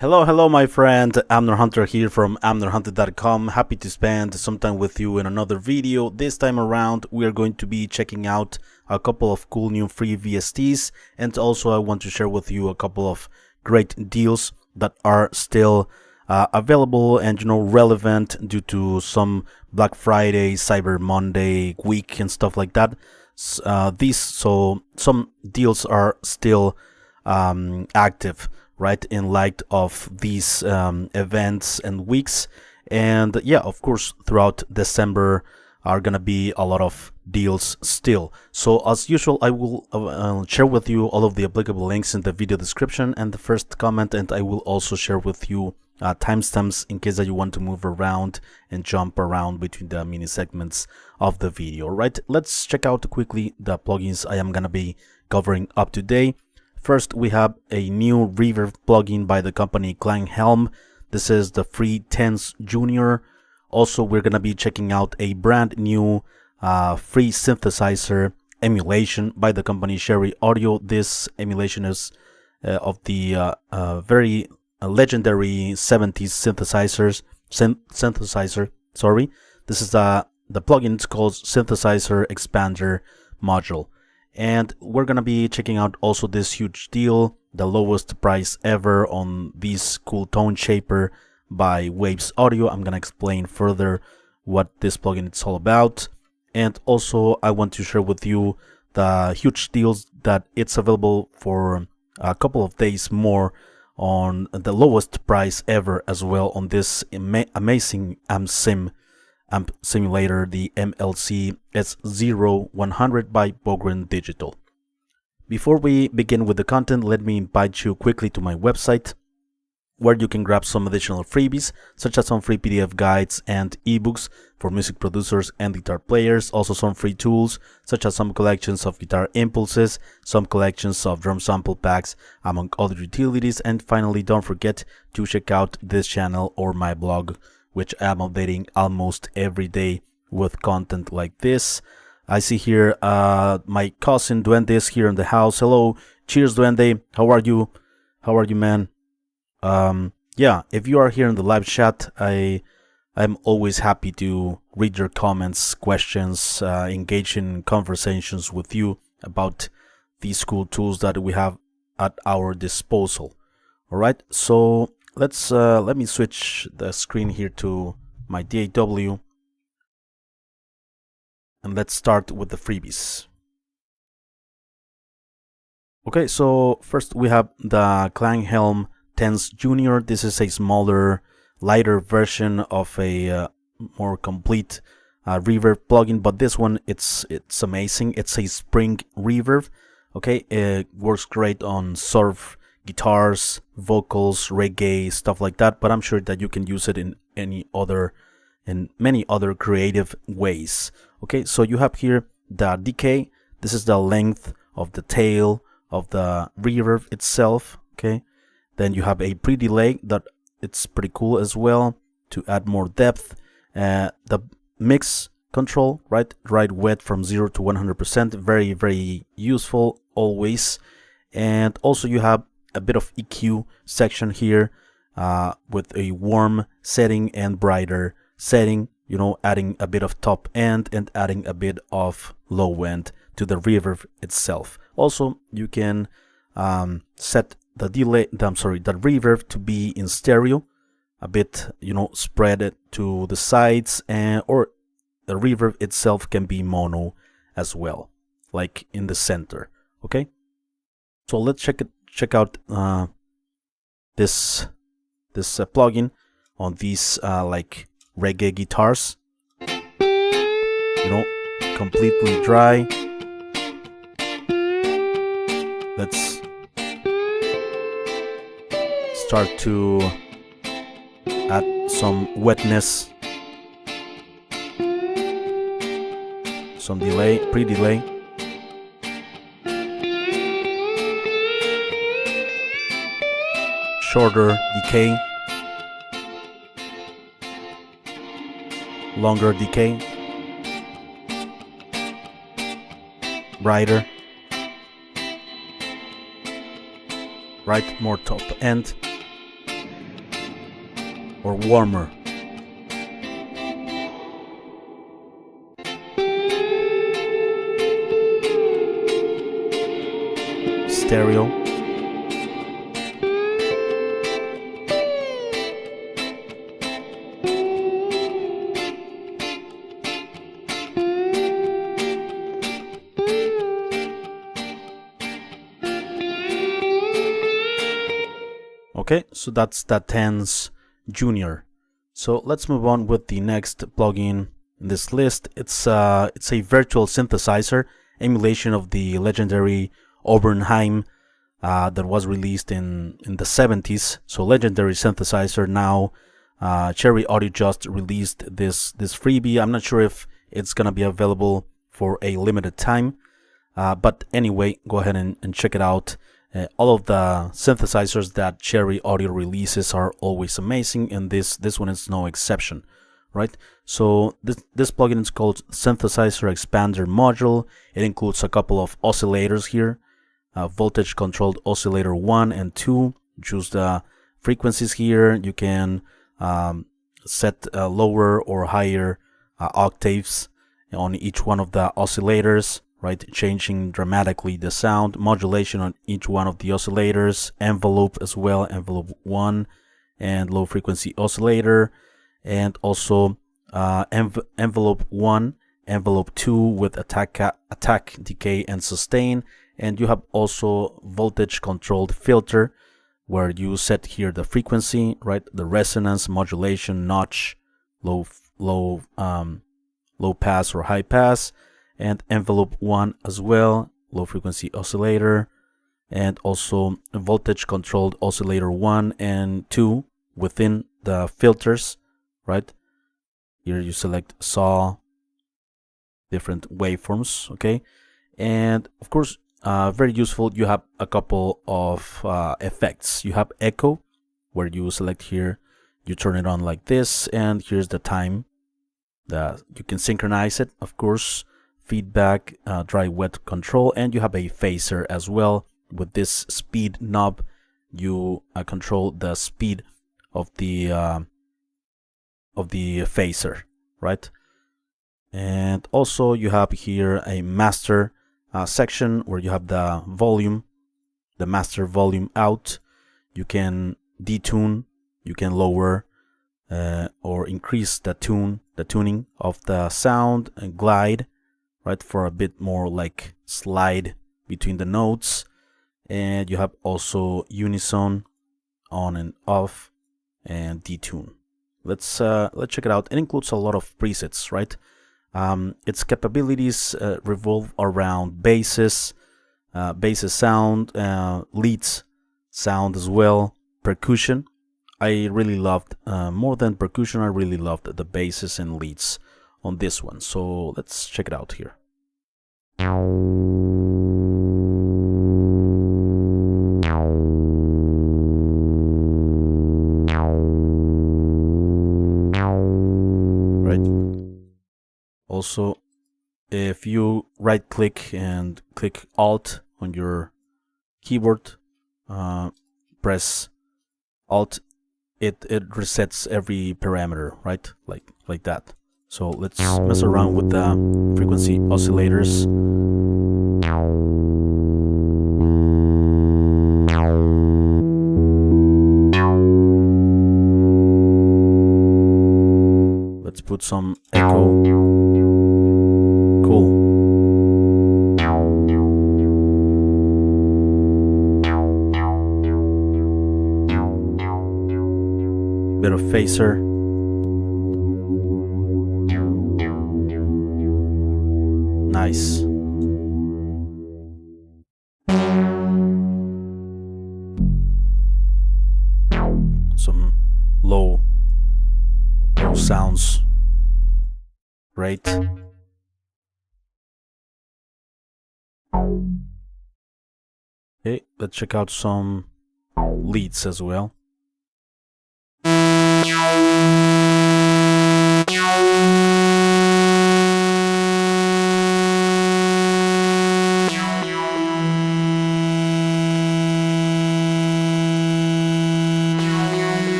Hello, my friend. Amner Hunter here from amnerhunter.com. Happy to spend some time with you in another video. This time around, we are going to be checking out a couple of cool new free VSTs, and also I want to share with you a couple of great deals that are still available and relevant due to some Black Friday, Cyber Monday week and stuff like that. So some deals are still active, right, in light of these events and weeks. And yeah, of course, throughout December are gonna be a lot of deals still. So as usual, I will share with you all of the applicable links in the video description and the first comment, and I will also share with you timestamps in case that you want to move around and jump around between the mini segments of the video. Right, let's check out quickly the plugins I am gonna be covering up today. First, we have a new reverb plugin by the company Klanghelm. This is the free Tense Junior. Also, we're going to be checking out a brand new free synthesizer emulation by the company Cherry Audio. This emulation is of the very legendary 70s synthesizer. Sorry, this is the plugin. It's called Synthesizer Expander Module. And we're gonna be checking out also this huge deal, the lowest price ever on this cool tone shaper by Waves Audio. I'm gonna explain further what this plugin is all about. And also I want to share with you the huge deals that it's available for a couple of days more on the lowest price ever as well on this amazing amp simulator, the MLC S0100 by Bogren Digital. Before we begin with the content, let me invite you quickly to my website, where you can grab some additional freebies, such as some free PDF guides and ebooks for music producers and guitar players. Also some free tools, such as some collections of guitar impulses, some collections of drum sample packs, among other utilities. And finally, don't forget to check out this channel or my blog, which I'm updating almost every day with content like this. I see here my cousin Duende is here in the house. Hello, cheers Duende. How are you? How are you, man? Yeah, if you are here in the live chat, I'm always happy to read your comments, questions, engage in conversations with you about these cool tools that we have at our disposal. All right, so let me switch the screen here to my DAW, and let's start with the freebies. Okay, so first we have the Klanghelm Tense Junior. This is a smaller, lighter version of a more complete reverb plugin, but this one it's amazing. It's a spring reverb. Okay, it works great on surf guitars, vocals, reggae, stuff like that, but I'm sure that you can use it in many other creative ways. Okay, so you have here the decay. This is the length of the tail of the reverb itself. Okay, then you have a pre-delay that it's pretty cool as well to add more depth. The mix control, right wet from 0 to 100%, very useful always. And also you have a bit of EQ section here with a warm setting and brighter setting, adding a bit of top end and adding a bit of low end to the reverb itself. Also, you can set the reverb to be in stereo, a bit, spread it to the sides, or the reverb itself can be mono as well, like in the center. Okay, so let's check out this plugin on these like reggae guitars, completely dry. Let's start to add some wetness, some delay, pre-delay. Shorter decay, longer decay, brighter, right, more top end, or warmer. Stereo. Okay, so that's the Tens Junior. So let's move on with the next plugin in this list. It's a virtual synthesizer emulation of the legendary Bogren that was released in the 70s. So legendary synthesizer. Now Cherry Audio just released this freebie. I'm not sure if it's gonna be available for a limited time, but anyway, go ahead and check it out. All of the synthesizers that Cherry Audio releases are always amazing, and this one is no exception, right? So this plugin is called Synthesizer Expander Module. It includes a couple of oscillators here, voltage controlled oscillator 1 and 2. Choose the frequencies here. You can set lower or higher octaves on each one of the oscillators, right? Changing dramatically the sound, modulation on each one of the oscillators, envelope as well, envelope 1 and low frequency oscillator, and also envelope 1, envelope 2 with attack, decay, and sustain. And you have also voltage controlled filter, where you set here the frequency, right? The resonance, modulation, notch, low pass or high pass, and envelope 1 as well, low frequency oscillator, and also voltage controlled oscillator 1 and 2 within the filters, right? Here you select saw, different waveforms, okay? And of course, very useful, you have a couple of effects. You have echo, where you select here, you turn it on like this, and here's the time that you can synchronize it, of course. Feedback, dry wet control, and you have a phaser as well. With this speed knob, you control the speed of the phaser, right? And also you have here a master section where you have the volume, the master volume out. You can detune, you can lower or increase the tuning of the sound, and glide, right, for a bit more like slide between the notes. And you have also unison, on and off, and detune. Let's check it out. It includes a lot of presets, right? Its capabilities revolve around basses, sound, leads sound as well, percussion. I really loved, more than percussion, I really loved the basses and leads on this one. So let's check it out here. Right. Also, if you right click and click Alt on your keyboard, press Alt, it resets every parameter, right? Like that. So let's mess around with the frequency oscillators. Let's put some echo. Cool. Bit of phaser. Nice. Some low sounds. Great. Okay, let's check out some leads as well.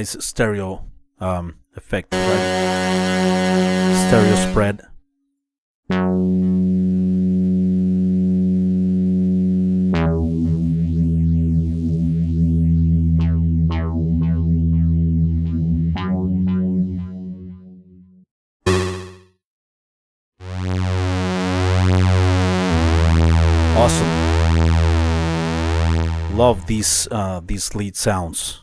nice stereo effect, right? Stereo spread. Awesome. Love these lead sounds.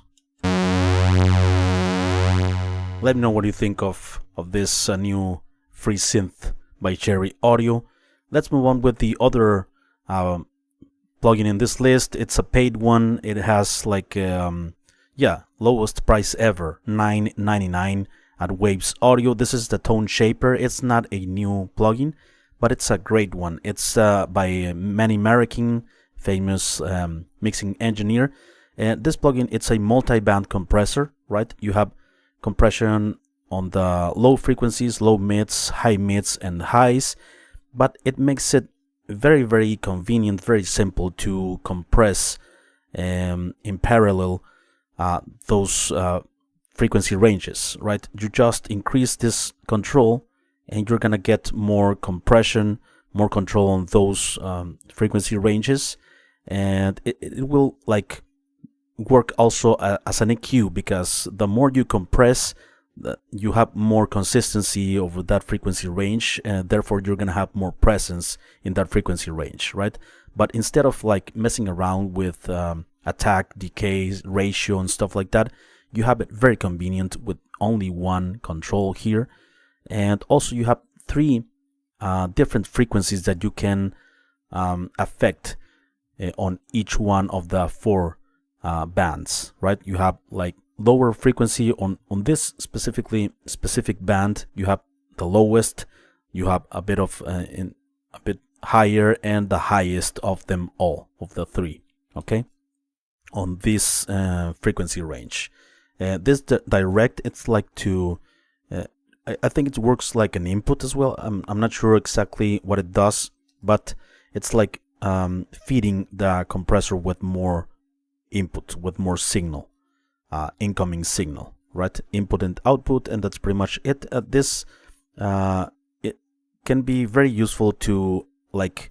Let me know what you think of this new free synth by Cherry Audio. Let's move on with the other plugin in this list. It's a paid one. It has like lowest price ever, $9.99 at Waves Audio. This is the Tone Shaper. It's not a new plugin, but it's a great one. It's by MANNY MARROQUIN, famous mixing engineer. And this plugin, it's a multi-band compressor, right? You have compression on the low frequencies, low mids, high mids, and highs, but it makes it very, very convenient, very simple to compress in parallel those frequency ranges, right? You just increase this control and you're gonna get more compression, more control on those frequency ranges, and it will like work also as an EQ, because the more you compress, you have more consistency over that frequency range, and therefore you're gonna have more presence in that frequency range, right? But instead of like messing around with attack, decay, ratio, and stuff like that, you have it very convenient with only one control here. And also you have three different frequencies that you can affect on each one of the four bands, right? You have like lower frequency on this specific band. You have the lowest, you have a bit of a bit higher, and the highest of them all, of the three, okay, on this frequency range. This direct, it's like to I think it works like an input as well. I'm not sure exactly what it does, but it's like feeding the compressor with more input, with more signal, incoming signal, right? Input and output, and that's pretty much it. This it can be very useful to, like,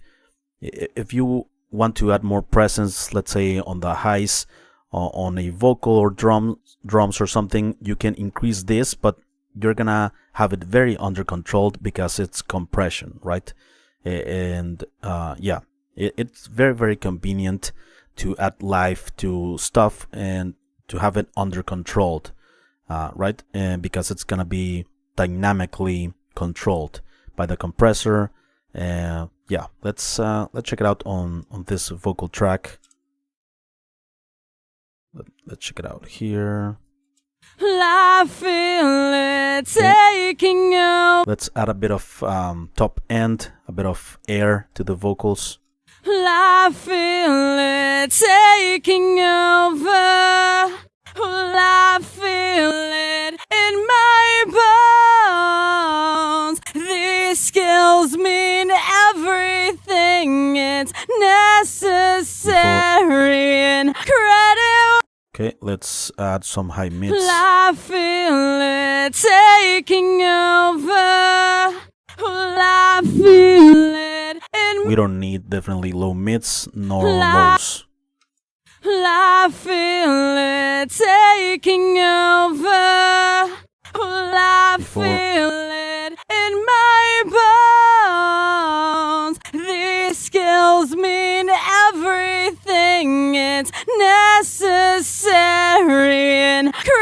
if you want to add more presence, let's say on the highs, on a vocal or drums or something, you can increase this, but you're gonna have it very under controlled because it's compression, right? And yeah, it's very, very convenient to add live to stuff and to have it under controlled, right? And because it's gonna be dynamically controlled by the compressor. Yeah, let's check it out on this vocal track. Let's check it out here. I feel it taking you. Let's add a bit of top end, a bit of air to the vocals. I feel it taking over. I feel it in my bones. These skills mean everything. It's necessary and credible. Okay, let's add some high mids. I feel it taking over. I feel it in. We don't need definitely low mids nor lows. I feel it taking over. I feel it in my bones. These skills mean everything. It's necessary and credible.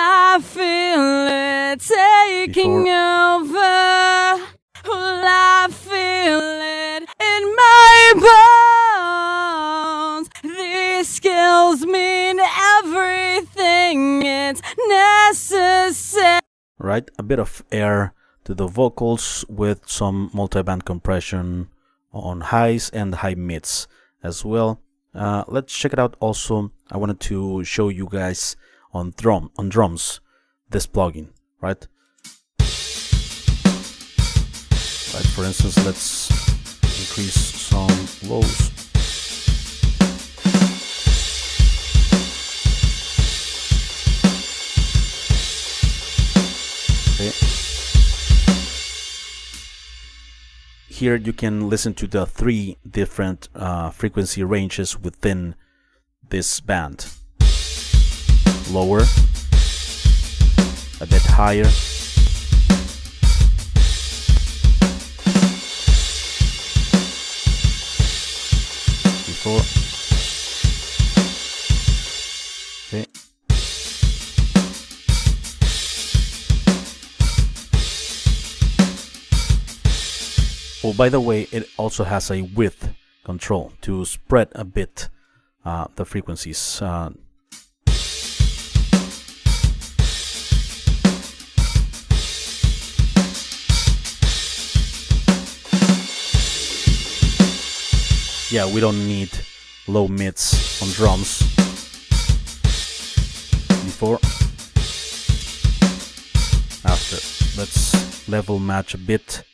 I feel it taking over. I feel it in my bones. These skills mean everything. It's necessary. Right, a bit of air to the vocals with some multi-band compression on highs and high mids as well. Let's check it out. Also, I wanted to show you guys on drums this plugin, right? Right, for instance, let's increase some lows. Okay. Here you can listen to the 3 different frequency ranges within this band. Lower, a bit higher, before. Okay. Oh, by the way, it also has a width control to spread a bit the frequencies. Yeah, we don't need low mids on drums. Before, after. Let's level match a bit.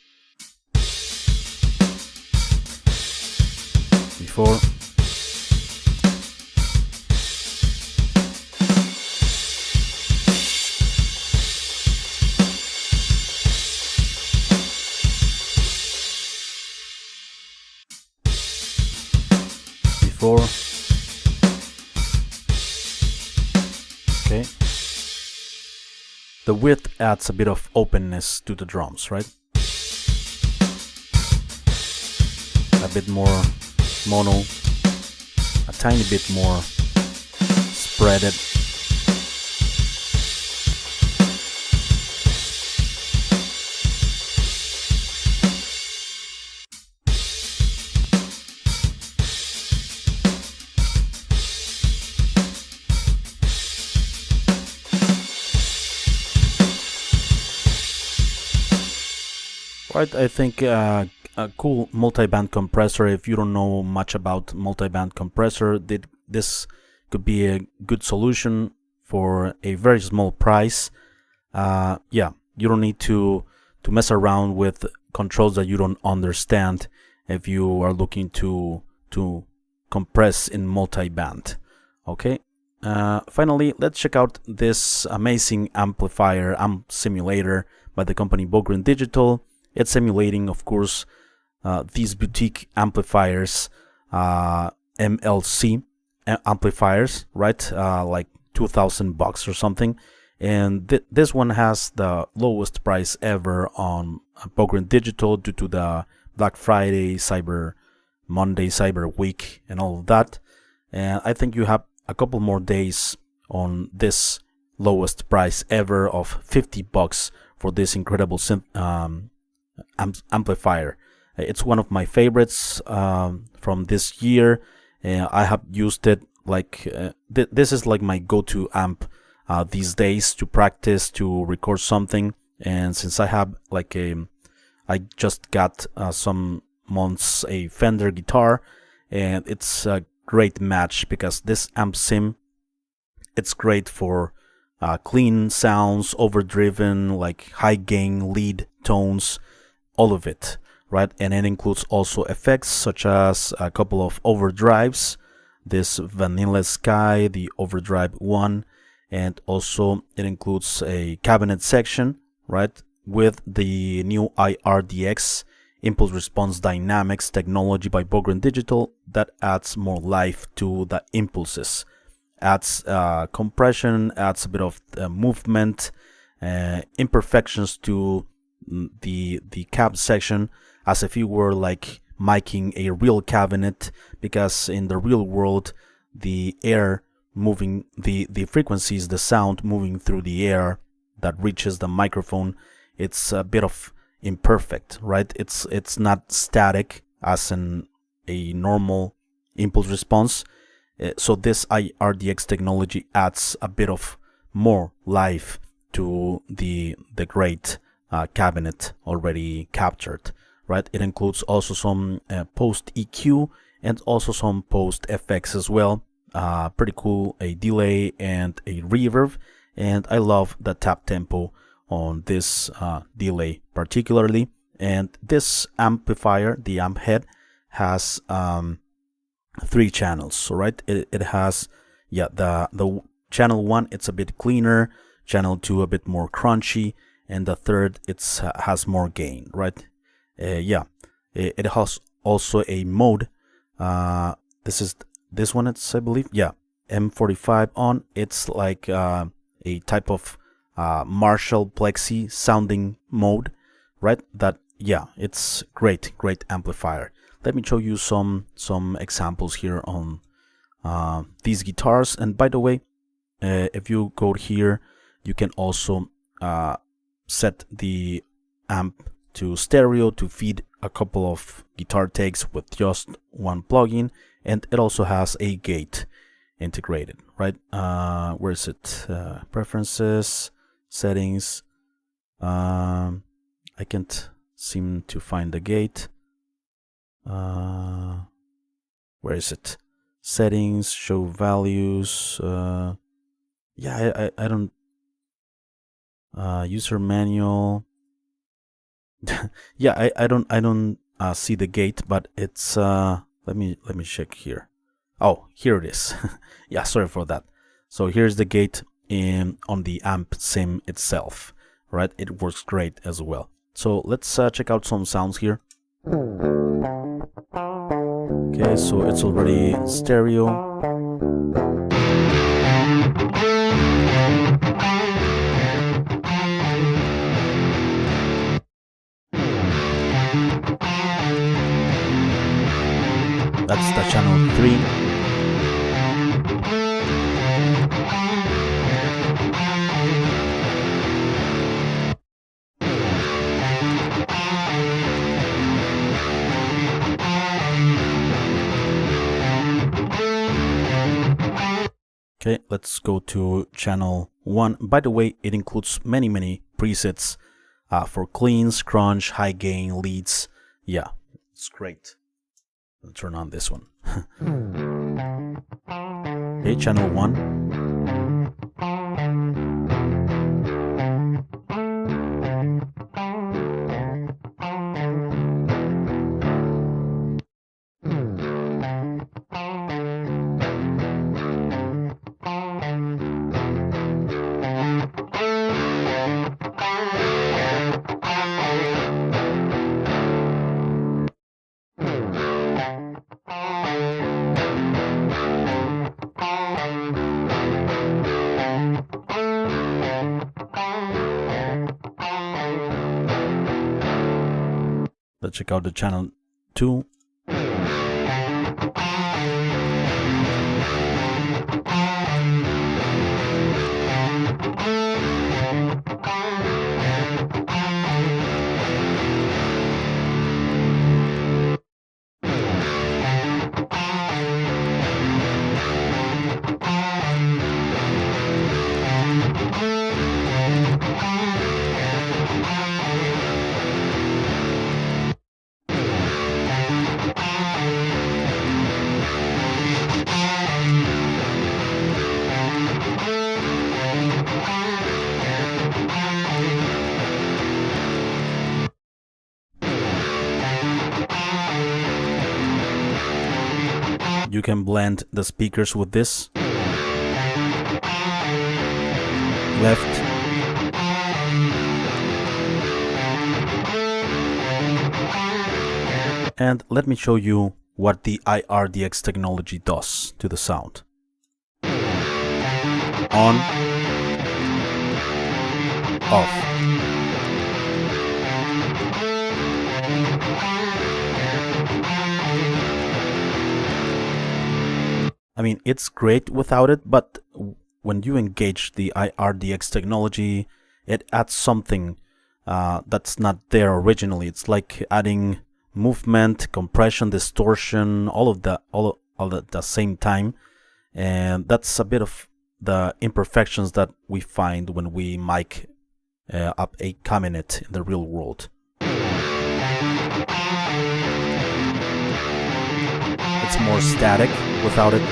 Before. Before. Okay. The width adds a bit of openness to the drums, right? A bit more mono, a tiny bit more spreaded. Right, I think a cool multi-band compressor. If you don't know much about multi-band compressor, this could be a good solution for a very small price. Yeah, you don't need to mess around with controls that you don't understand if you are looking to compress in multi-band. Okay. Finally, let's check out this amazing amplifier amp simulator by the company Bogren Digital. It's emulating, of course, these boutique amplifiers, MLC amplifiers, right? Like $2,000 or something. And this one has the lowest price ever on Bogren Digital due to the Black Friday, Cyber Monday, Cyber Week, and all of that. And I think you have a couple more days on this lowest price ever of $50 for this incredible amplifier. It's one of my favorites from this year. I have used it like this is like my go-to amp these days to practice, to record something. And since I have like I just got some months a Fender guitar, and it's a great match because this amp sim, it's great for clean sounds, overdriven, like high gain lead tones, all of it, right? And it includes also effects such as a couple of overdrives, this Vanilla Sky, the Overdrive 1, and also it includes a cabinet section, right, with the new IRDX Impulse Response Dynamics technology by Bogren Digital that adds more life to the impulses, adds compression, adds a bit of movement, imperfections to the cab section, as if you were like miking a real cabinet, because in the real world the air moving, the frequencies, the sound moving through the air that reaches the microphone, it's a bit of imperfect, right? It's not static as in a normal impulse response. So this IRDX technology adds a bit of more life to the great cabinet already captured, right? It includes also some post EQ and also some post effects as well. Pretty cool, a delay and a reverb, and I love the tap tempo on this delay particularly. And this amplifier, the amp head, has 3 channels, right? It has, yeah, the channel 1, it's a bit cleaner, channel 2 a bit more crunchy, and the third has more gain, right? Yeah, it has also a mode. This one, it's, I believe, yeah, M45 on. It's like a type of Marshall Plexi sounding mode, right? That, yeah, it's great amplifier. Let me show you some examples here on these guitars. And by the way, if you go here, you can also set the amp to stereo to feed a couple of guitar takes with just one plugin, and it also has a gate integrated, right? Where is it? Preferences, settings. I can't seem to find the gate. Where is it? Settings, show values. Yeah, I don't. User manual. Yeah, I don't see the gate, but it's let me check here. Oh, here it is. Yeah, sorry for that. So here's the gate on the amp sim itself, right? It works great as well. So let's check out some sounds here. Okay, so it's already in stereo. That's the channel 3. Okay, let's go to channel 1. By the way, it includes many presets for cleans, crunch, high gain, leads. Yeah, it's great. I'll turn on this one. Okay, channel 1. Let's check out the channel 2. You can blend the speakers with this. Left. And let me show you what the IRDX technology does to the sound. On. Off. I mean, it's great without it, but when you engage the IRDX technology, it adds something that's not there originally. It's like adding movement, compression, distortion, all at the same time, and that's a bit of the imperfections that we find when we mic up a cabinet in the real world. It's more static without it.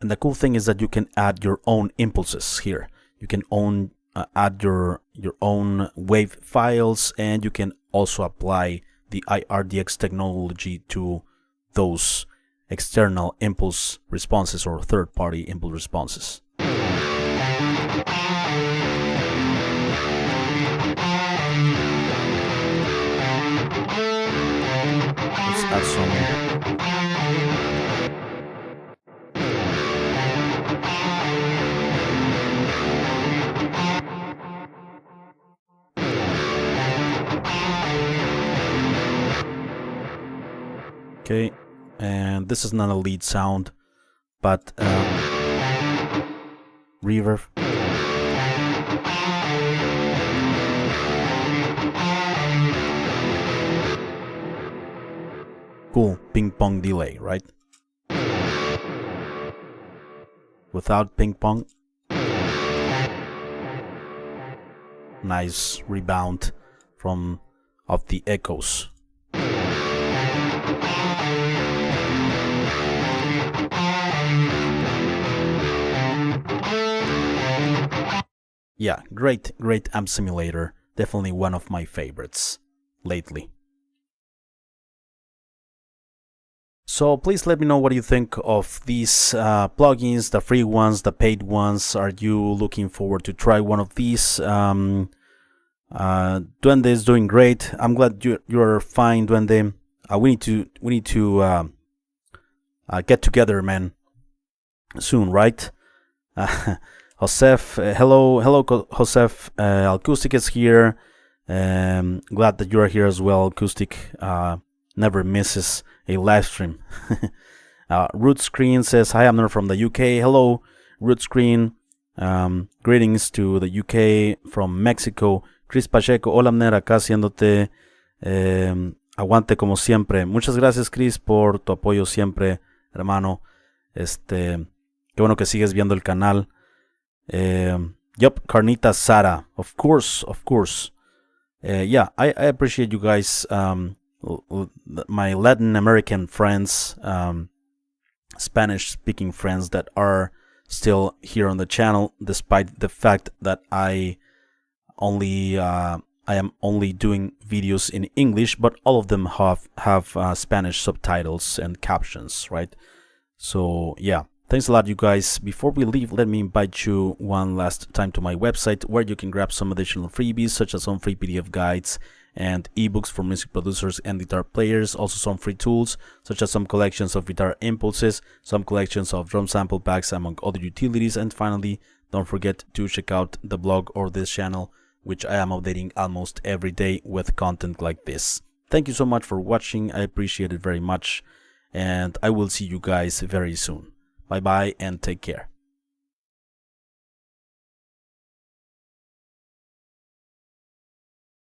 And the cool thing is that you can add your own impulses here. You can add your own wave files, and you can also apply the IRDX technology to those external impulse responses or third-party impulse responses. Let's add some. Okay, and this is not a lead sound, but reverb. Cool ping pong delay, right? Without ping pong. Nice rebound of the echoes. Yeah, great amp simulator. Definitely one of my favorites lately. So please let me know what you think of these plugins, the free ones, the paid ones. Are you looking forward to try one of these? Duende is doing great. I'm glad you're fine, Duende. We need to get together, man, soon, right? Josef, hello, Josef. Acoustic is here. Glad that you are here as well. Acoustic never misses a live stream. Root Screen says, hi, I'm Amner from the UK. Hello, Root Screen. Greetings to the UK from Mexico. Chris Pacheco, hola, Amner, acá haciéndote aguante como siempre. Muchas gracias, Chris, por tu apoyo siempre, hermano. Qué bueno que sigues viendo el canal. Yup, Carnita Sara, of course. Yeah, I appreciate you guys, my Latin American friends, Spanish speaking friends that are still here on the channel, despite the fact that I am only doing videos in English, but all of them have Spanish subtitles and captions, right? So yeah. Thanks a lot, you guys. Before we leave, let me invite you one last time to my website where you can grab some additional freebies, such as some free PDF guides and ebooks for music producers and guitar players. Also some free tools, such as some collections of guitar impulses, some collections of drum sample packs, among other utilities. And finally, don't forget to check out the blog or this channel, which I am updating almost every day with content like this. Thank you so much for watching. I appreciate it very much. And I will see you guys very soon. Bye bye and take care.